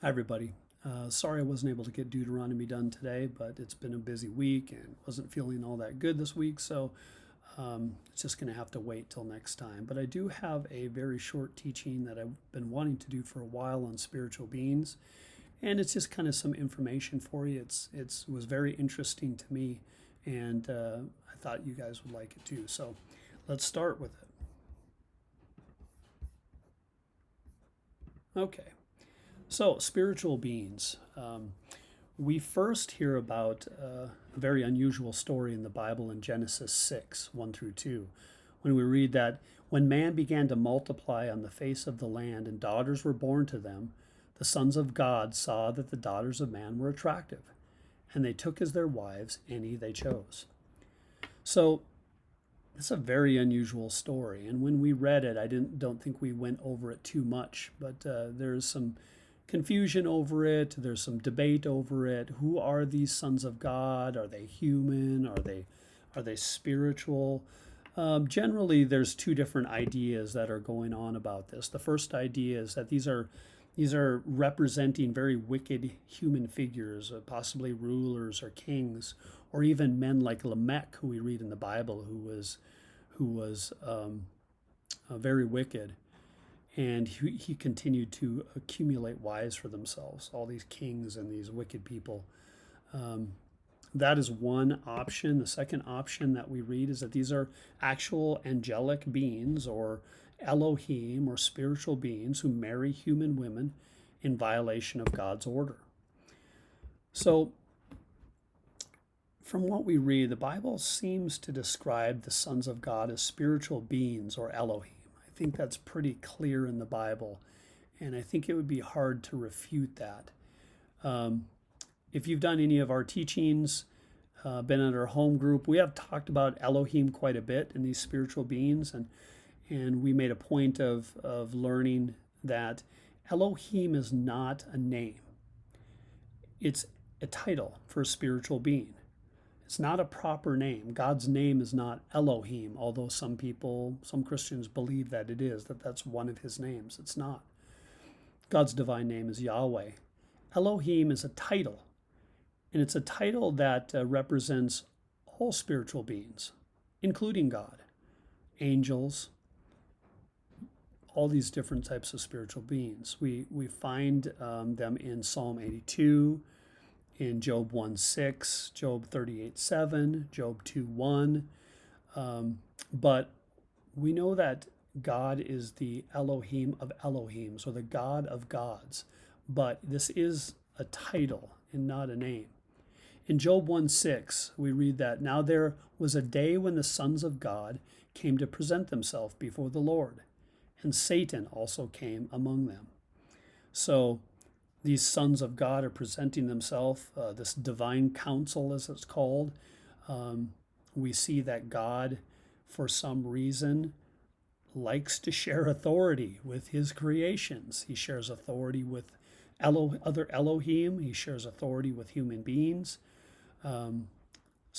Hi, everybody. Sorry I wasn't able to get Deuteronomy done today, but it's been a busy week and wasn't feeling all that good this week, so it's just going to have to wait till next time. But I do have a very short teaching that I've been wanting to do for a while on spiritual beings, and it's just kind of some information for you. It was very interesting to me, and I thought you guys would like it too. So let's start with it. Okay. So, spiritual beings. We first hear about a very unusual story in the Bible in Genesis 6 1 through 2, when we read that when man began to multiply on the face of the land and daughters were born to them, the sons of God saw that the daughters of man were attractive, and they took as their wives any they chose. So, it's a very unusual story, and when we read it, don't think we went over it too much, but there's some confusion over it. There's some debate over it. Who are these sons of God? Are they human? Are they spiritual? Generally, there's two different ideas that are going on about this. The first idea is that these are representing very wicked human figures, possibly rulers or kings, or even men like Lamech, who we read in the Bible, who was very wicked, and he continued to accumulate wives for themselves, all these kings and these wicked people. Um, that is one option. The second option that we read is that these are actual angelic beings, or Elohim, or spiritual beings who marry human women in violation of God's order. So, from what we read, the Bible seems to describe the sons of God as spiritual beings, or Elohim. I think that's pretty clear in the Bible, and I think it would be hard to refute that. Um, if you've done any of our teachings, been in our home group, we have talked about Elohim quite a bit in these spiritual beings, and we made a point of learning that Elohim is not a name, it's a title for a spiritual being. It's not a proper name. God's name is not Elohim, although some Christians believe that it is, that that's one of his names. It's not. God's divine name is Yahweh. Elohim is a title, and it's a title that represents all spiritual beings, including God, angels, all these different types of spiritual beings. We find them in Psalm 82, in Job 1:6, Job 38:7, Job 2:1. But we know that God is the Elohim of Elohims, or the God of gods. But this is a title and not a name. In Job 1:6, we read that now there was a day when the sons of God came to present themselves before the Lord, and Satan also came among them. So these sons of God are presenting themselves, this divine council, as it's called. We see that God, for some reason, likes to share authority with his creations. He shares authority with other Elohim, he shares authority with human beings. So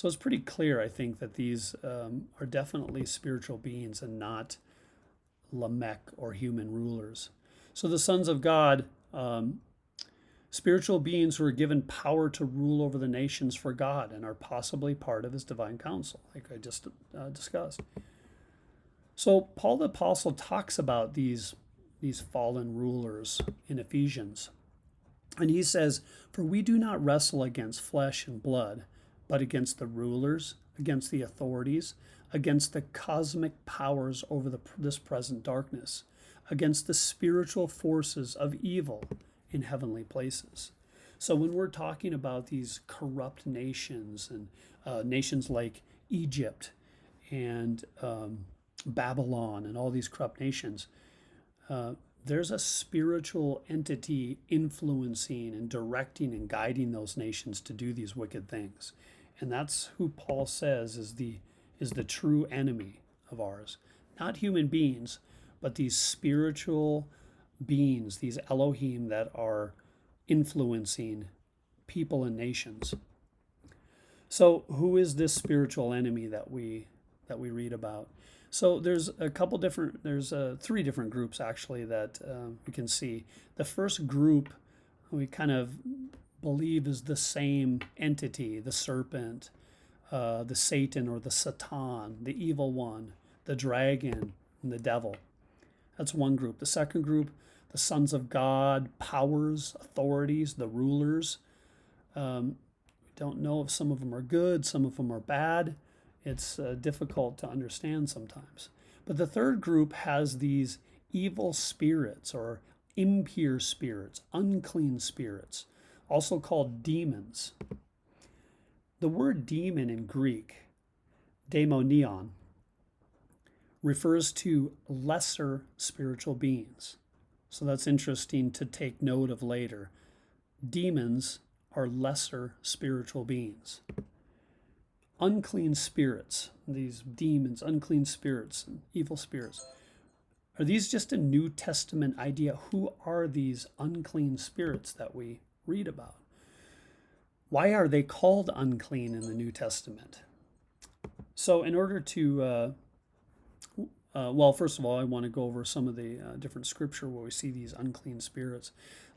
it's pretty clear, I think, that these are definitely spiritual beings and not Lamech or human rulers. So the sons of God, spiritual beings who are given power to rule over the nations for God and are possibly part of his divine council, like I just discussed. So Paul the Apostle talks about these fallen rulers in Ephesians. And he says, "For we do not wrestle against flesh and blood, but against the rulers, against the authorities, against the cosmic powers over this present darkness, against the spiritual forces of evil in heavenly places." So when we're talking about these corrupt nations, and nations like Egypt and Babylon and all these corrupt nations, there's a spiritual entity influencing and directing and guiding those nations to do these wicked things. And that's who Paul says is the true enemy of ours. Not human beings, but these spiritual beings, these Elohim that are influencing people and nations. So who is this spiritual enemy that we read about? So there's three different groups actually that we can see. The first group we kind of believe is the same entity, the serpent, the Satan or the Satan, the evil one, the dragon, and the devil. That's one group. The second group, the sons of God, powers, authorities, the rulers. We don't know if some of them are good, some of them are bad. It's difficult to understand sometimes. But the third group has these evil spirits or impure spirits, unclean spirits, also called demons. The word demon in Greek, daimonion, refers to lesser spiritual beings. So that's interesting to take note of later. Demons are lesser spiritual beings. Unclean spirits, these demons, unclean spirits, and evil spirits, are these just a New Testament idea? Who are these unclean spirits that we read about? Why are they called unclean in the New Testament? So in order to, well, first of all, I want to go over some of the different scripture where we see these unclean spirits,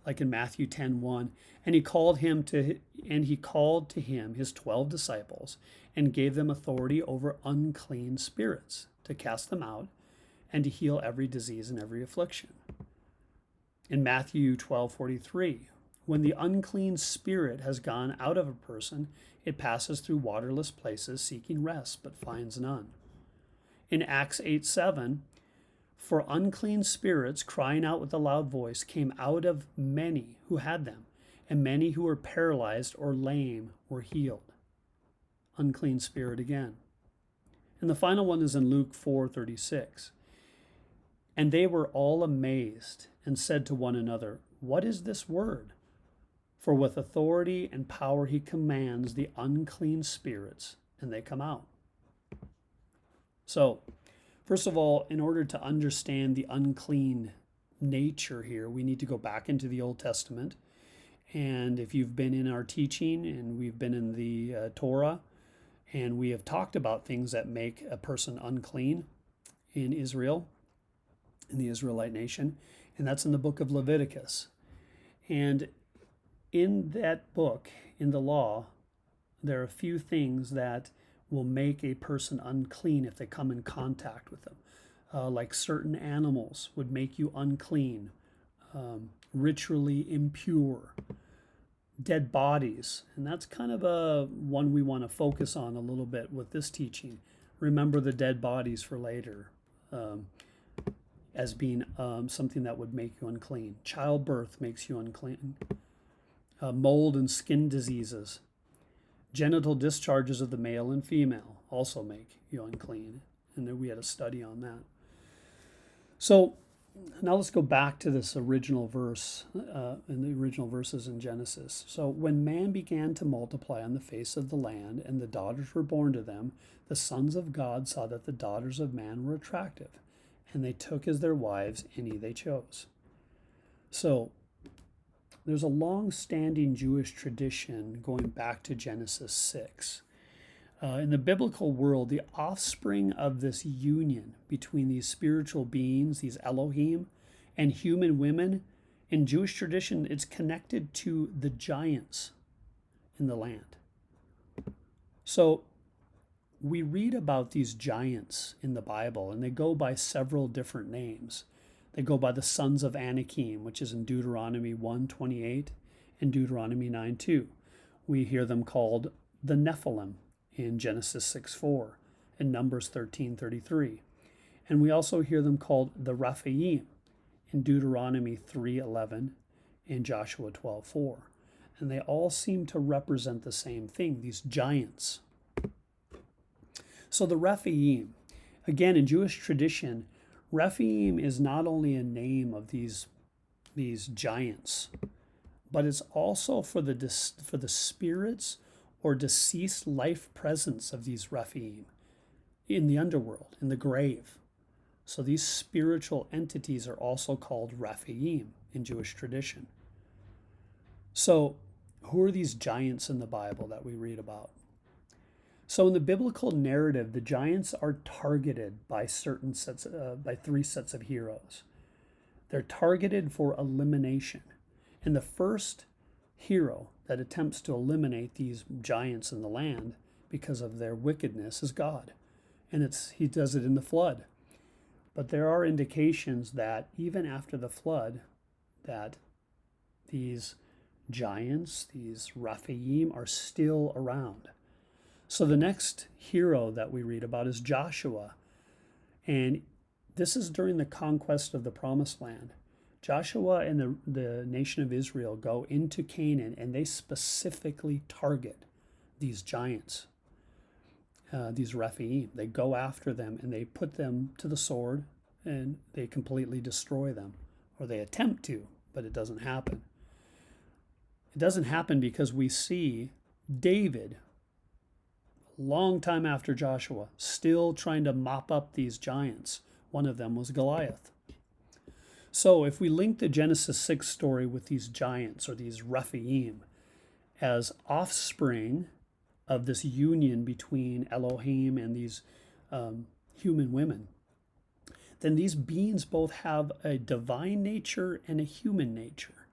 like in Matthew 10:1. And he called to him his 12 disciples and gave them authority over unclean spirits to cast them out and to heal every disease and every affliction. In Matthew 12:43, when the unclean spirit has gone out of a person, it passes through waterless places seeking rest, but finds none. In Acts 8:7, for unclean spirits crying out with a loud voice came out of many who had them, and many who were paralyzed or lame were healed. Unclean spirit again. And the final one is in Luke 4:36. And they were all amazed and said to one another, what is this word? For with authority and power he commands the unclean spirits, and they come out. So, first of all, in order to understand the unclean nature here, we need to go back into the Old Testament. And if you've been in our teaching and we've been in the Torah, and we have talked about things that make a person unclean in Israel, in the Israelite nation, and that's in the book of Leviticus. And in that book, in the law, there are a few things that will make a person unclean if they come in contact with them. Like certain animals would make you unclean, ritually impure, dead bodies. And that's kind of a one we want to focus on a little bit with this teaching. Remember the dead bodies for later. As being something that would make you unclean. Childbirth makes you unclean. Mold and skin diseases. Genital discharges of the male and female also make you unclean. And then we had a study on that. So now let's go back to this original verse, in the original verses in Genesis. So when man began to multiply on the face of the land and the daughters were born to them, the sons of God saw that the daughters of man were attractive, and they took as their wives any they chose. So there's a long-standing Jewish tradition going back to Genesis 6. In the biblical world, the offspring of this union between these spiritual beings, these Elohim, and human women, in Jewish tradition, it's connected to the giants in the land. So we read about these giants in the Bible, and they go by several different names. They go by the sons of Anakim, which is in Deuteronomy 1:28 and Deuteronomy 9:2. We hear them called the Nephilim in Genesis 6:4 and Numbers 13:33. And we also hear them called the Rephaim in Deuteronomy 3:11 and Joshua 12:4. And they all seem to represent the same thing, these giants. So the Rephaim, again, in Jewish tradition, Rephaim is not only a name of these giants, but it's also for the spirits or deceased life presence of these Rephaim in the underworld, in the grave. So these spiritual entities are also called Rephaim in Jewish tradition. So who are these giants in the Bible that we read about? So in the biblical narrative, the giants are targeted by by three sets of heroes. They're targeted for elimination. And the first hero that attempts to eliminate these giants in the land because of their wickedness is God. And he does it in the flood. But there are indications that even after the flood, that these giants, these Rephaim, are still around. So the next hero that we read about is Joshua. And this is during the conquest of the Promised Land. Joshua and the nation of Israel go into Canaan, and they specifically target these giants, these Rephaim. They go after them and they put them to the sword, and they completely destroy them, or they attempt to, but it doesn't happen. It doesn't happen because we see David, a long time after Joshua, still trying to mop up these giants. One of them was Goliath. So if we link the Genesis 6 story with these giants, or these Rephaim, as offspring of this union between Elohim and these human women, then these beings both have a divine nature and a human nature.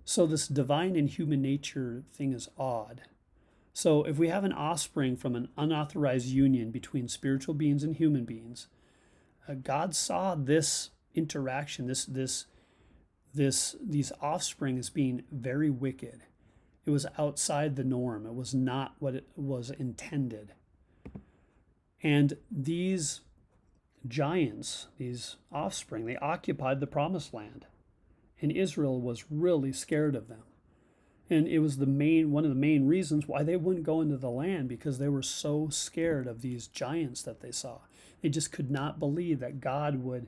So this divine and human nature thing is odd. So if we have an offspring from an unauthorized union between spiritual beings and human beings, God saw this interaction, these offspring, as being very wicked. It was outside the norm. It was not what it was intended. And these giants, these offspring, they occupied the Promised Land, and Israel was really scared of them. And it was one of the main reasons why they wouldn't go into the land, because they were so scared of these giants that they saw. They just could not believe that God would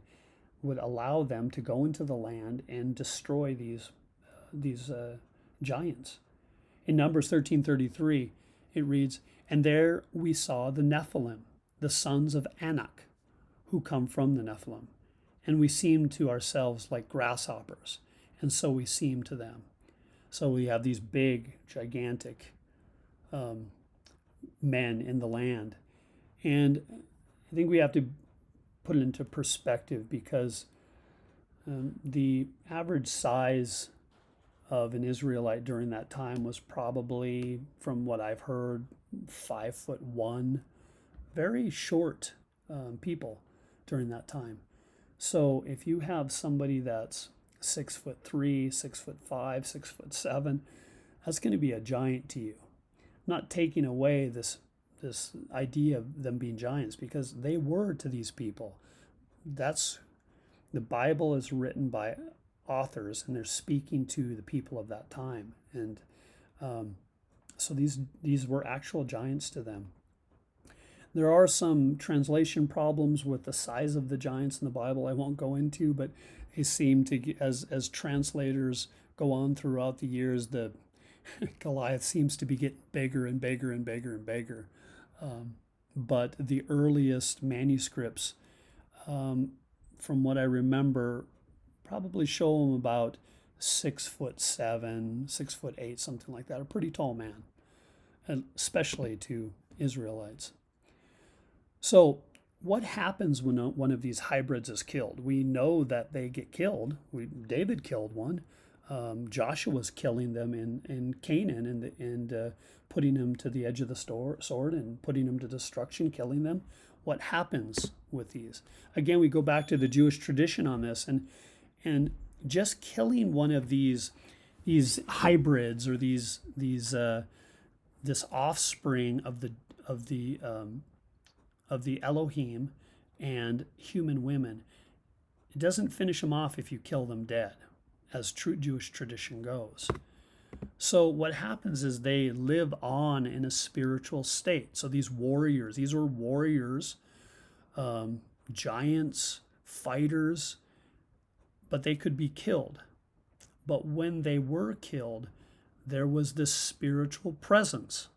allow them to go into the land and destroy these giants. In Numbers 13:33, it reads, "And there we saw the Nephilim, the sons of Anak, who come from the Nephilim. And we seemed to ourselves like grasshoppers, and so we seemed to them." So we have these big, gigantic men in the land. And I think we have to put it into perspective, because the average size of an Israelite during that time was probably, from what I've heard, 5'1", very short people during that time. So if you have somebody that's 6'3", 6'5", 6'7", that's going to be a giant to you. I'm not taking away this idea of them being giants, because they were to these people. The Bible is written by authors, and they're speaking to the people of that time. And so these were actual giants to them. There are some translation problems with the size of the giants in the Bible I won't go into, but they seem to, as translators go on throughout the years, the Goliath seems to be getting bigger and bigger and bigger and bigger. But the earliest manuscripts, from what I remember, probably show him about 6'7", 6'8", something like that. A pretty tall man, especially to Israelites. So what happens when one of these hybrids is killed? We know that they get killed. David killed one. Joshua's killing them in Canaan, and putting them to the edge of the sword and putting them to destruction, killing them. What happens with these? Again, we go back to the Jewish tradition on this, and just killing one of these hybrids, or this offspring of the Elohim and human women, it doesn't finish them off if you kill them dead, as true Jewish tradition goes. So what happens is they live on in a spiritual state. So these were warriors, giants, fighters, but they could be killed. But when they were killed, there was this spiritual presence,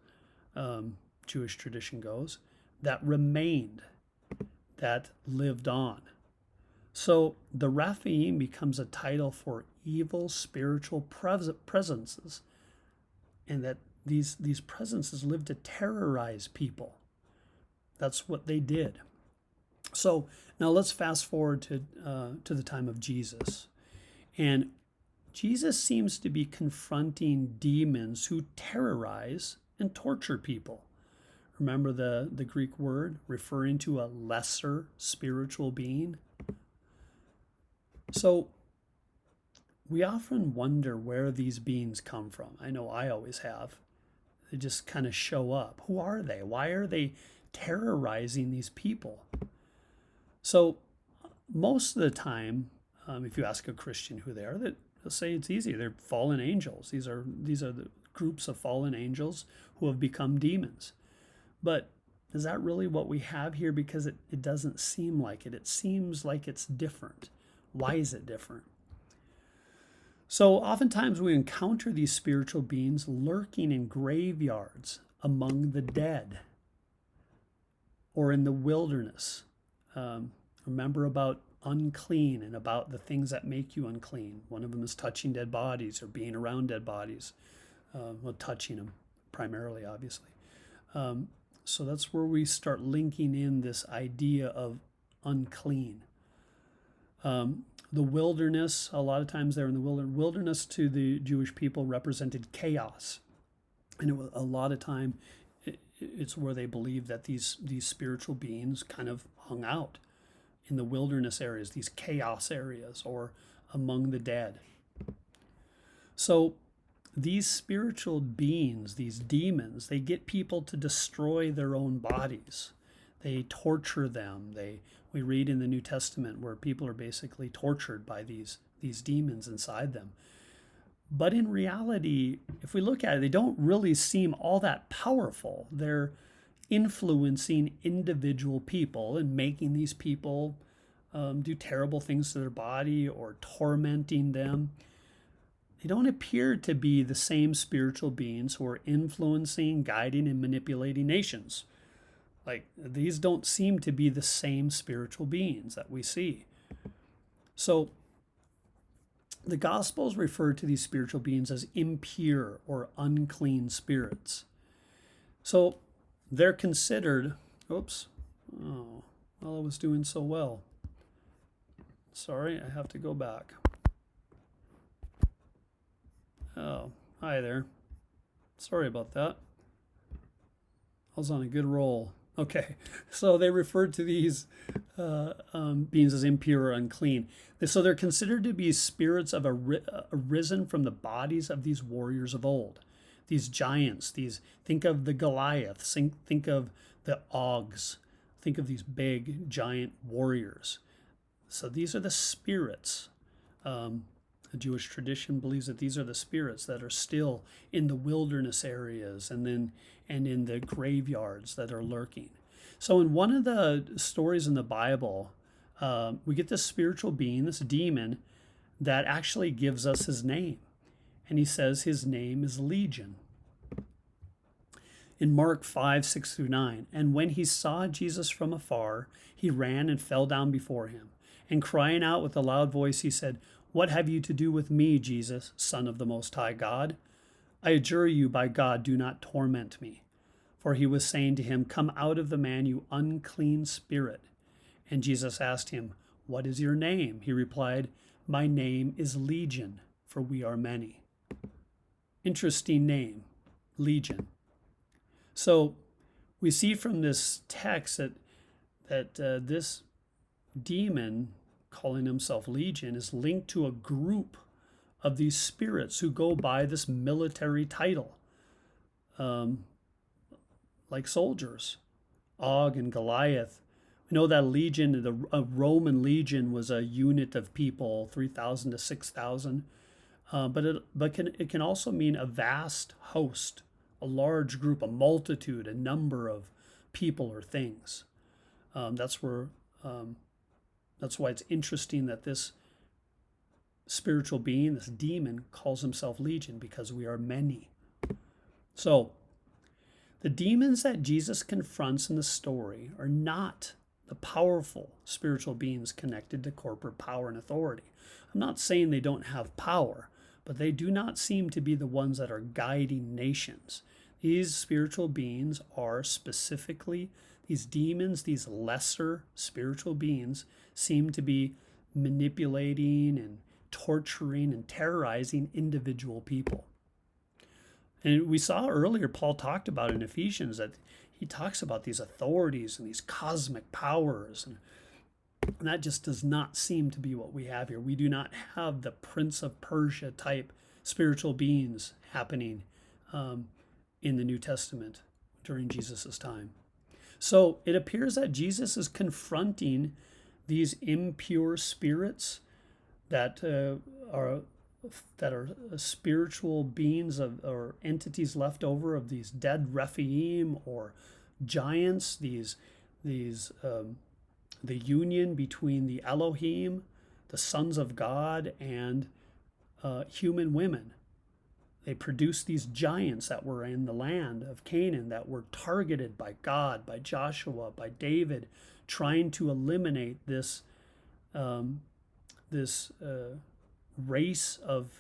Jewish tradition goes, that remained, that lived on. So the Rephaim becomes a title for evil spiritual presences, and that these presences live to terrorize people. That's what they did. So now let's fast forward to the time of Jesus. And Jesus seems to be confronting demons who terrorize and torture people. Remember the Greek word referring to a lesser spiritual being? So we often wonder where these beings come from. I know I always have. They just kind of show up. Who are they? Why are they terrorizing these people? So most of the time, if you ask a Christian who they are, they'll say it's easy. They're fallen angels. These are the groups of fallen angels who have become demons. But is that really what we have here? Because it doesn't seem like it. It seems like it's different. Why is it different? So oftentimes we encounter these spiritual beings lurking in graveyards among the dead or in the wilderness. Remember about unclean and about the things that make you unclean. One of them is touching dead bodies or being around dead bodies. Well, touching them primarily, obviously. So that's where we start linking in this idea of unclean. The wilderness, a lot of times they're in the wilderness to the Jewish people represented chaos. And a lot of time it's where they believe that these spiritual beings kind of hung out in the wilderness areas, these chaos areas, or among the dead. So these spiritual beings, these demons, they get people to destroy their own bodies. They torture them. We read in the New Testament where people are basically tortured by these demons inside them. But in reality, if we look at it, they don't really seem all that powerful. They're influencing individual people and making these people do terrible things to their body or tormenting them. They don't appear to be the same spiritual beings who are influencing, guiding, and manipulating nations. Like, these don't seem to be the same spiritual beings that we see. So the Gospels refer to these spiritual beings as impure or unclean spirits. So they're considered, I was doing so well. Sorry, I have to go back. Oh, hi there. Sorry about that. I was on a good roll. Okay, so they referred to these beings as impure or unclean. So they're considered to be spirits of arisen from the bodies of these warriors of old, these giants. Think of the Goliaths. Think of the Ogs. Think of these big giant warriors. So these are the spirits. The Jewish tradition believes that these are the spirits that are still in the wilderness areas and in the graveyards that are lurking. So in one of the stories in the Bible, we get this spiritual being, this demon, that actually gives us his name. And he says his name is Legion. In Mark 5:6-9, and when he saw Jesus from afar, he ran and fell down before him. And crying out with a loud voice, he said, "What have you to do with me, Jesus, Son of the Most High God? I adjure you by God, do not torment me." For he was saying to him, "Come out of the man, you unclean spirit." And Jesus asked him, "What is your name?" He replied, "My name is Legion, for we are many." Interesting name, Legion. So we see from this text that this demon, calling himself Legion, is linked to a group of these spirits who go by this military title, like soldiers, Og and Goliath. We know that legion, a Roman legion, was a unit of people, 3,000 to 6,000. But it can also mean a vast host, a large group, a multitude, a number of people or things. That's why it's interesting that this spiritual being, this demon, calls himself Legion, because we are many. So the demons that Jesus confronts in the story are not the powerful spiritual beings connected to corporate power and authority. I'm not saying they don't have power, but they do not seem to be the ones that are guiding nations. These spiritual beings are specifically, these demons, these lesser spiritual beings, seem to be manipulating and torturing and terrorizing individual people. And we saw earlier, Paul talked about in Ephesians that he talks about these authorities and these cosmic powers. And that just does not seem to be what we have here. We do not have the Prince of Persia type spiritual beings happening in the New Testament during Jesus' time. So it appears that Jesus is confronting these impure spirits that are spiritual beings or entities left over of these dead Rephaim or giants. The union between the Elohim, the sons of God, and human women. They produced these giants that were in the land of Canaan that were targeted by God, by Joshua, by David, trying to eliminate this race of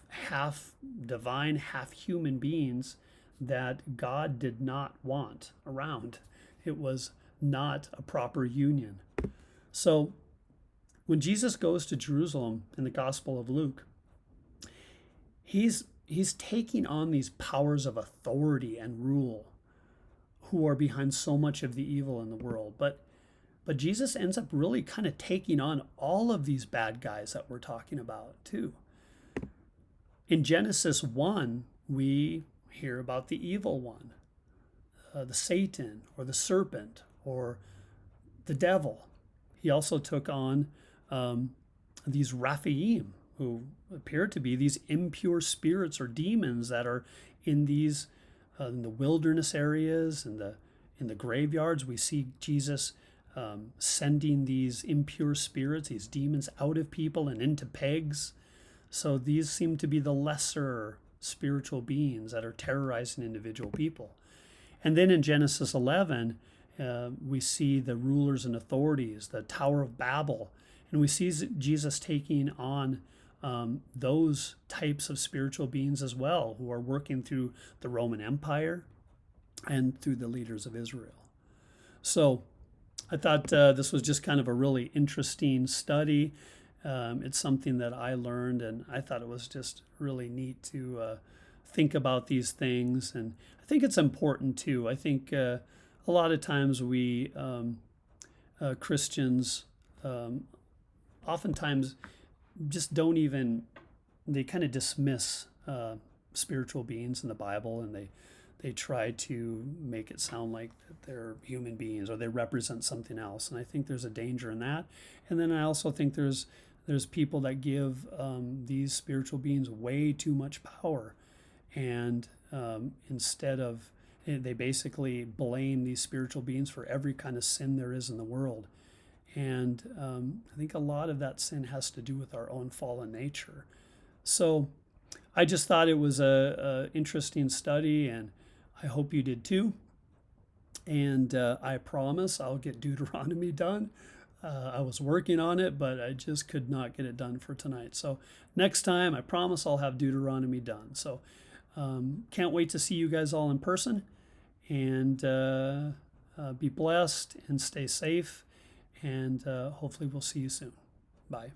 half divine, half human beings that God did not want around. It was not a proper union. So when Jesus goes to Jerusalem in the Gospel of Luke, he's taking on these powers of authority and rule who are behind so much of the evil in the world. But Jesus ends up really kind of taking on all of these bad guys that we're talking about too. In Genesis 1, we hear about the evil one, the Satan or the serpent or the devil. He also took on these Rephaim, who appear to be these impure spirits or demons that are in these in the wilderness areas and in the graveyards. We see Jesus sending these impure spirits, these demons, out of people and into pigs. So these seem to be the lesser spiritual beings that are terrorizing individual people. And then in Genesis 11, we see the rulers and authorities, the Tower of Babel, and we see Jesus taking on those types of spiritual beings as well, who are working through the Roman Empire and through the leaders of Israel. So I thought this was just kind of a really interesting study. It's something that I learned, and I thought it was just really neat to think about these things. And I think it's important too. I think a lot of times we Christians oftentimes just don't even, they kind of dismiss spiritual beings in the Bible, and they try to make it sound like that they're human beings or they represent something else. And I think there's a danger in that. And then I also think there's people that give these spiritual beings way too much power, and instead of, they basically blame these spiritual beings for every kind of sin there is in the world. And I think a lot of that sin has to do with our own fallen nature. So I just thought it was a interesting study, and I hope you did too. And I promise I'll get Deuteronomy done. I was working on it, but I just could not get it done for tonight. So next time, I promise I'll have Deuteronomy done. So can't wait to see you guys all in person. And be blessed and stay safe. And hopefully we'll see you soon. Bye.